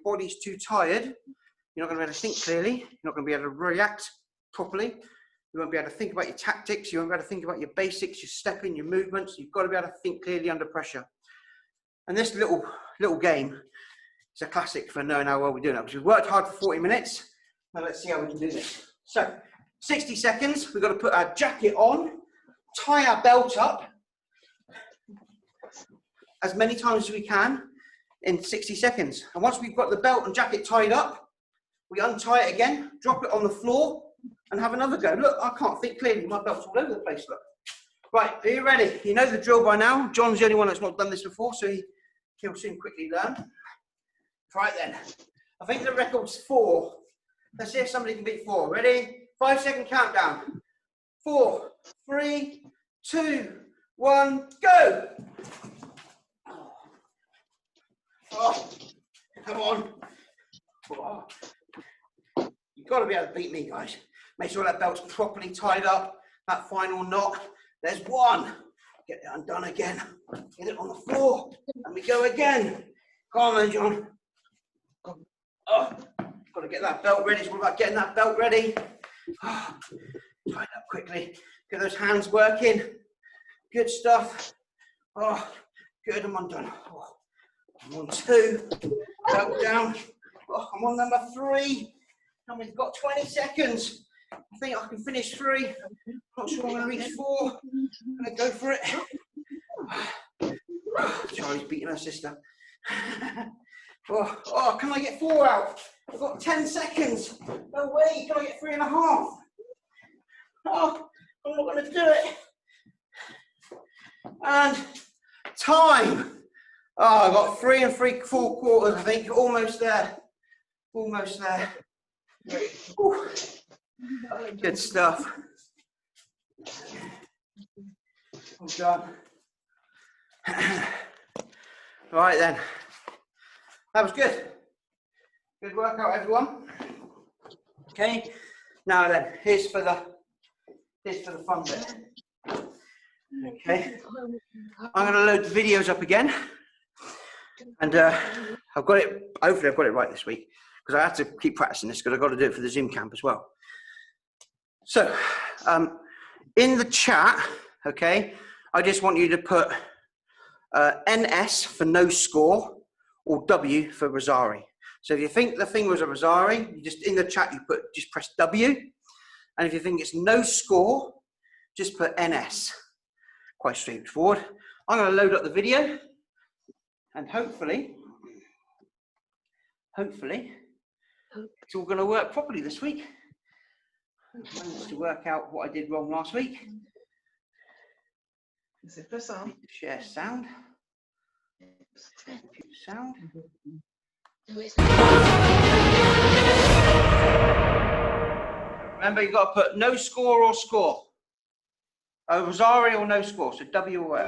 body's too tired, you're not going to be able to think clearly, you're not going to be able to react properly, you won't be able to think about your tactics, you won't be able to think about your basics, your stepping, your movements. You've got to be able to think clearly under pressure. And this little game is a classic for knowing how well we're doing it, because we've worked hard for 40 minutes. Now let's see how we can do this. So 60 seconds, we've got to put our jacket on, tie our belt up as many times as we can in 60 seconds. And once we've got the belt and jacket tied up, we untie it again, drop it on the floor, and have another go. Look, I can't think clearly, my belt's all over the place, look. Right, are you ready? You know the drill by now. John's the only one that's not done this before, so he'll soon quickly learn. Right then, I think the record's 4. Let's see if somebody can beat 4. Ready? 5-second countdown. 4, 3, 2, 1, go! Oh, come on. Oh. You've got to be able to beat me, guys. Make sure that belt's properly tied up. That final knot. There's 1. Get it undone again. Get it on the floor. And we go again. Come on then, John. Oh, got to get that belt ready. It's all about getting that belt ready. Oh, tie it up quickly. Get those hands working. Good stuff. Oh, good. I'm undone. Oh, I'm on 2. Belt down. Oh, I'm on number 3. And we've got 20 seconds. I think I can finish 3. Not sure I'm going to reach 4. I'm going to go for it. Charlie's beating her sister. Oh, can I get 4 out? I've got 10 seconds. No way, can I get 3.5? Oh, I'm not going to do it. And time. Oh, I've got 3 3/4, I think. Almost there. Almost there. Ooh. Good stuff. Well done. Right then. That was good. Good workout, everyone. Okay. Now then, here's for the fun bit. Okay. I'm going to load the videos up again, and I've got it. Hopefully, I've got it right this week, because I have to keep practicing this, because I've got to do it for the Zoom camp as well. So, in the chat, okay, I just want you to put NS for no score, or W for Rosari. So if you think the thing was a Rosari, you just in the chat you just press W, and if you think it's no score, just put NS. Quite straightforward. I'm going to load up the video, and hopefully it's all going to work properly this week. I managed to work out what I did wrong last week. Share sound. Sound. Remember, you've got to put no score or score. Oh, Rosari or no score, so W or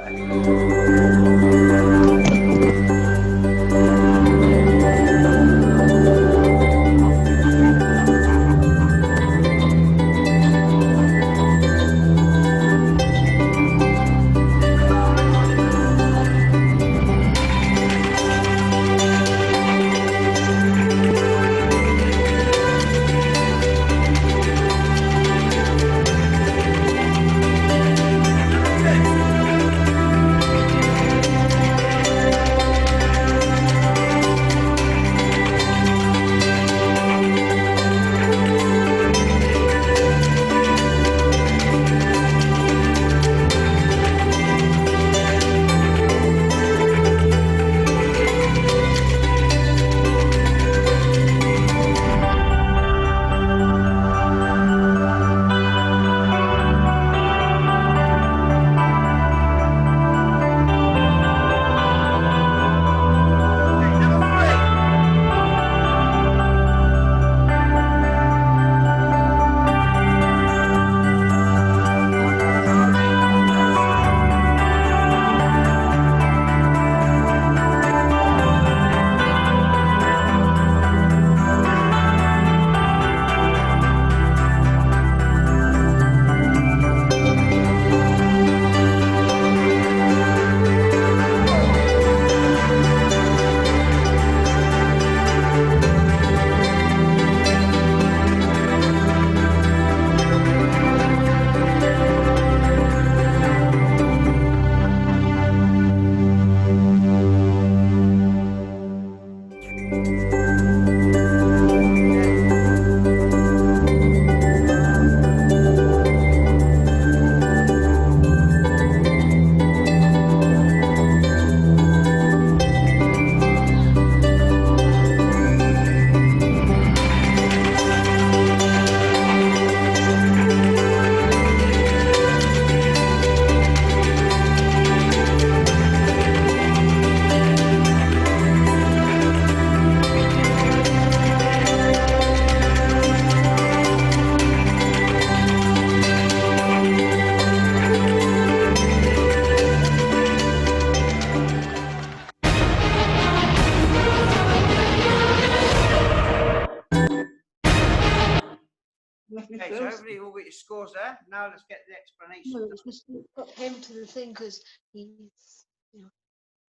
Okay, so hopefully we'll get your scores there. Now let's get the explanation. No, it's just put him to the thing because he's, you know,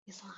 he's loud.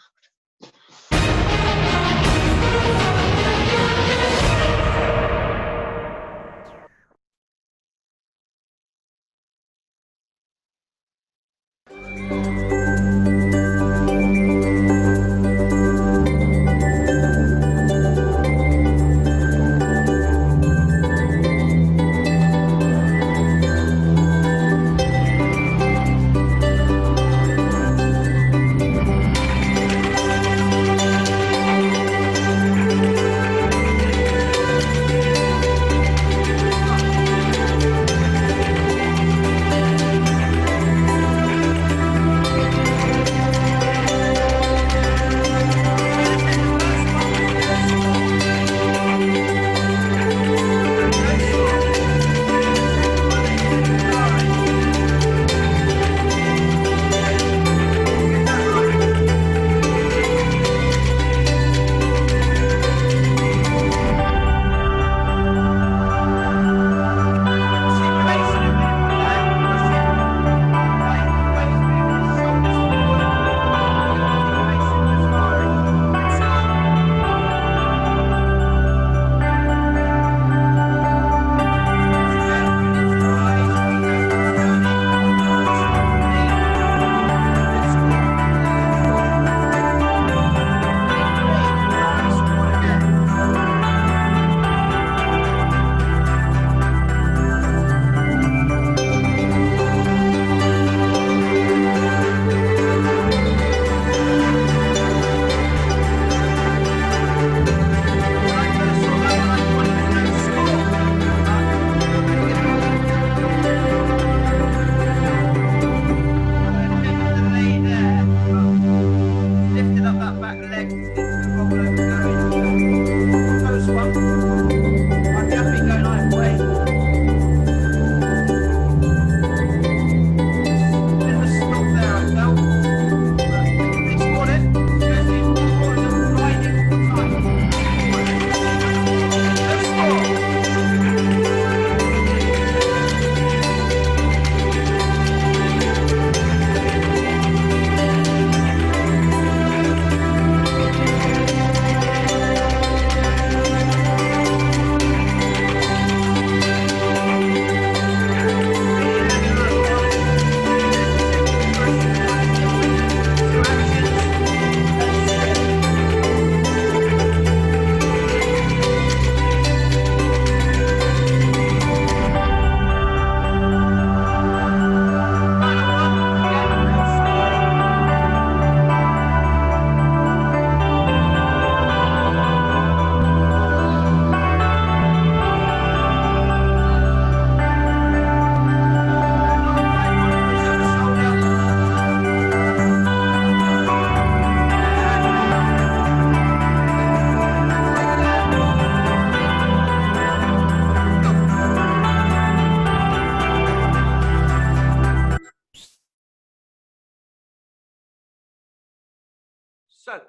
So,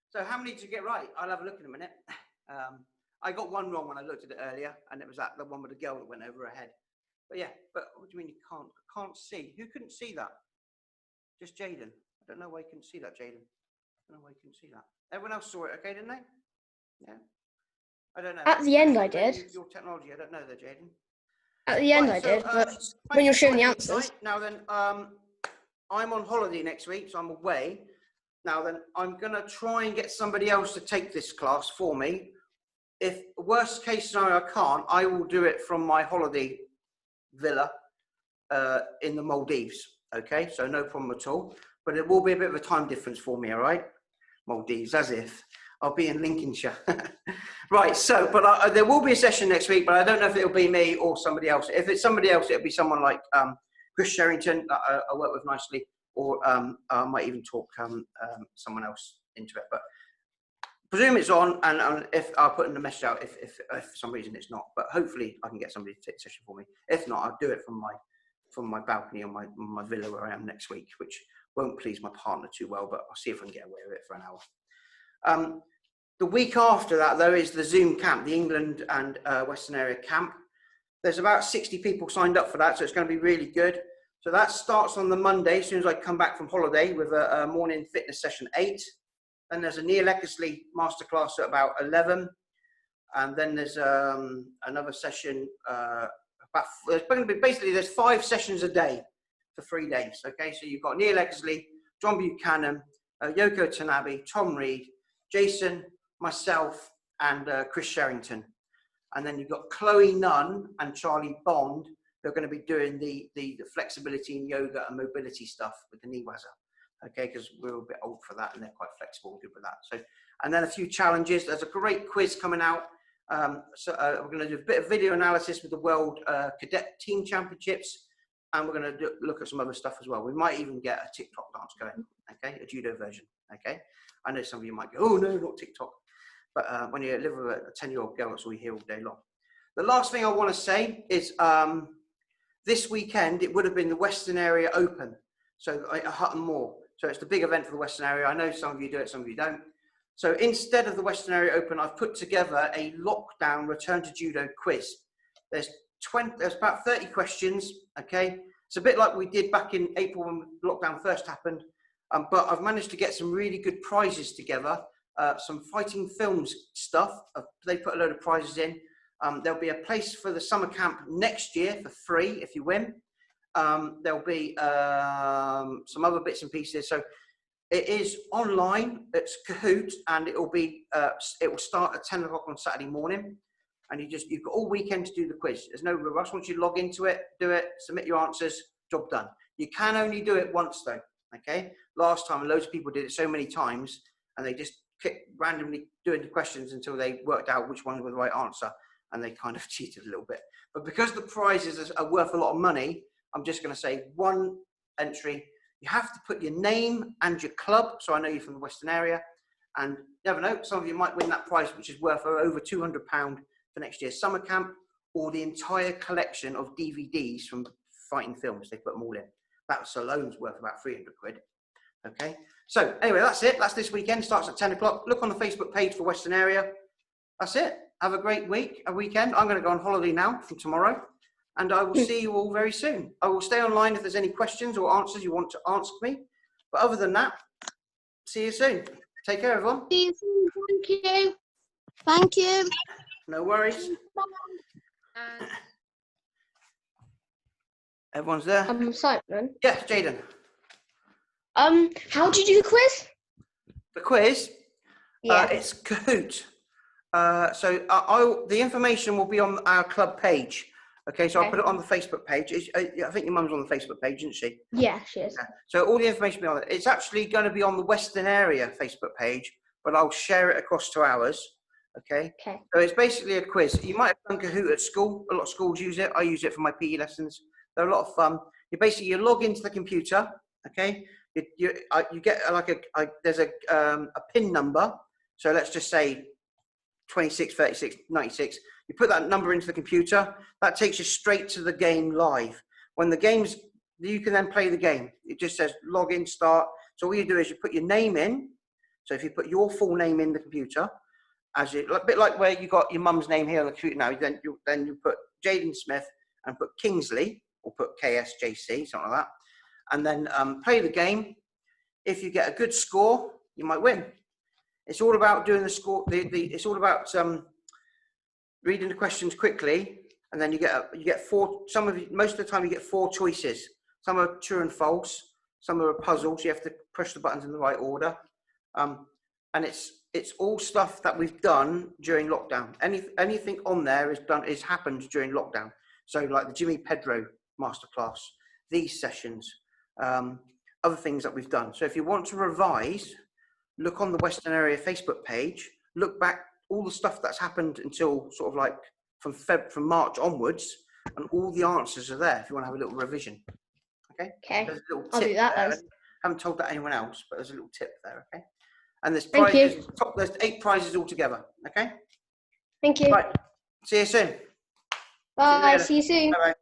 so how many did you get right? I'll have a look in a minute. I got one wrong when I looked at it earlier, and it was the one with the girl that went over her head. But yeah, but what do you mean you can't see? Who couldn't see that? Just Jaden. I don't know why you couldn't see that, Jaden. I don't know why you couldn't see that. Everyone else saw it, okay, didn't they? Yeah. I don't know. At the end, I did. Your technology, I don't know, there, Jaden. At the end, Right, I so, did. But when you're showing the answers, now then, I'm on holiday next week, so I'm away. now then, I'm going to try and get somebody else to take this class for me. If worst case scenario I can't, I will do it from my holiday villa in the Maldives. Okay, so no problem at all. But it will be a bit of a time difference for me, all right? Maldives, as if. I'll be in Lincolnshire. Right, so, but there will be a session next week, but I don't know if it'll be me or somebody else. If it's somebody else, it'll be someone like Chris Sherrington that I work with nicely, or I might even talk someone else into it. But presume it's on, and if I'll put in the message out if for some reason it's not. But hopefully I can get somebody to take the session for me. If not, I'll do it from my balcony on my villa where I am next week, which won't please my partner too well, but I'll see if I can get away with it for an hour. The week after that, though, is the Zoom camp, the England and Western Area camp. There's about 60 people signed up for that, so it's going to be really good. So that starts on the Monday, as soon as I come back from holiday, with a morning fitness session 8. Then there's a Neil Eckersley masterclass at about 11. And then there's another session. There's going to be basically, there's 5 sessions a day for 3 days. Okay, so you've got Neil Eckersley, John Buchanan, Yoko Tanabe, Tom Reed, Jason, myself, and Chris Sherrington. And then you've got Chloe Nunn and Charlie Bond. They're going to be doing the flexibility and yoga and mobility stuff with the knee wazzer. Okay, because we're a bit old for that and they're quite flexible and good with that. So, and then a few challenges. There's a great quiz coming out. We're going to do a bit of video analysis with the World Cadet Team Championships. And we're going to look at some other stuff as well. We might even get a TikTok dance going. Okay, a judo version. Okay. I know some of you might go, oh no, not TikTok. But when you live with a 10-year-old girl, that's all you hear all day long. The last thing I want to say is this weekend, it would have been the Western Area Open. So at Hutton Moor. So it's the big event for the Western Area. I know some of you do it, some of you don't. So instead of the Western Area Open, I've put together a lockdown return to judo quiz. There's about 30 questions, okay? It's a bit like we did back in April when lockdown first happened. But I've managed to get some really good prizes together, some fighting films stuff. They put a load of prizes in. There'll be a place for the summer camp next year for free if you win. There'll be some other bits and pieces. So it is online. It's Kahoot, and it will start at 10 o'clock on Saturday morning. And you've got all weekend to do the quiz. There's no rush. Once you log into it, do it, submit your answers, job done. You can only do it once though. Okay. Last time, loads of people did it so many times, and they just kept randomly doing the questions until they worked out which one was the right answer, and they kind of cheated a little bit. But because the prizes are worth a lot of money, I'm just going to say one entry. You have to put your name and your club, so I know you're from the Western Area, and you never know, some of you might win that prize, which is worth over £200 for next year's summer camp, or the entire collection of DVDs from fighting films. They put them all in. That alone is worth about 300 quid. Okay, so anyway, that's it. That's this weekend. Starts at 10 o'clock. Look on the Facebook page for Western Area. That's it. Have a great weekend. I'm going to go on holiday now from tomorrow, and I will see you all very soon. I will stay online if there's any questions or answers you want to ask me. But other than that, see you soon. Take care, everyone. See you soon. Thank you. Thank you. No worries. Bye. Everyone's there. Simon. Yes, Jaden. How did you do the quiz? The quiz. Yeah. It's Kahoot. So the information will be on our club page. Okay, so I'll put it on the Facebook page. I think your mum's on the Facebook page, isn't she? Yeah, she is. Yeah. So all the information will be on it. It's actually going to be on the Western Area Facebook page, but I'll share it across to ours. Okay. Okay. So it's basically a quiz. You might have done Kahoot at school. A lot of schools use it. I use it for my PE lessons. They're a lot of fun. You log into the computer. Okay. You get there's a PIN number. So let's just say 26, 36, 96. You put that number into the computer. That takes you straight to the game live. When the game's, you can then play the game. It just says log in, start. So all you do is you put your name in. So if you put your full name in the computer, a bit like where you got your mum's name here on the computer now, then you put Jaden Smith and put Kingsley, or put KSJC, something like that, and then play the game. If you get a good score, you might win. It's all about doing the score. It's all about reading the questions quickly, and then you get four. Most of the time you get 4 choices. Some are true and false. Some are puzzles. You have to push the buttons in the right order. And it's all stuff that we've done during lockdown. Anything on there is happened during lockdown. So like the Jimmy Pedro masterclass, these sessions, other things that we've done. So if you want to revise, look on the Western Area Facebook page, look back all the stuff that's happened until sort of like from March onwards, and all the answers are there if you want to have a little revision. Okay. Okay. There's a little I'll tip do that there. then. Haven't told that to anyone else, but there's a little tip there. Okay. And there's Thank you. prizes. There's 8 prizes altogether. Okay. Thank you. Right. See you soon. Bye. later. See you soon. Bye bye.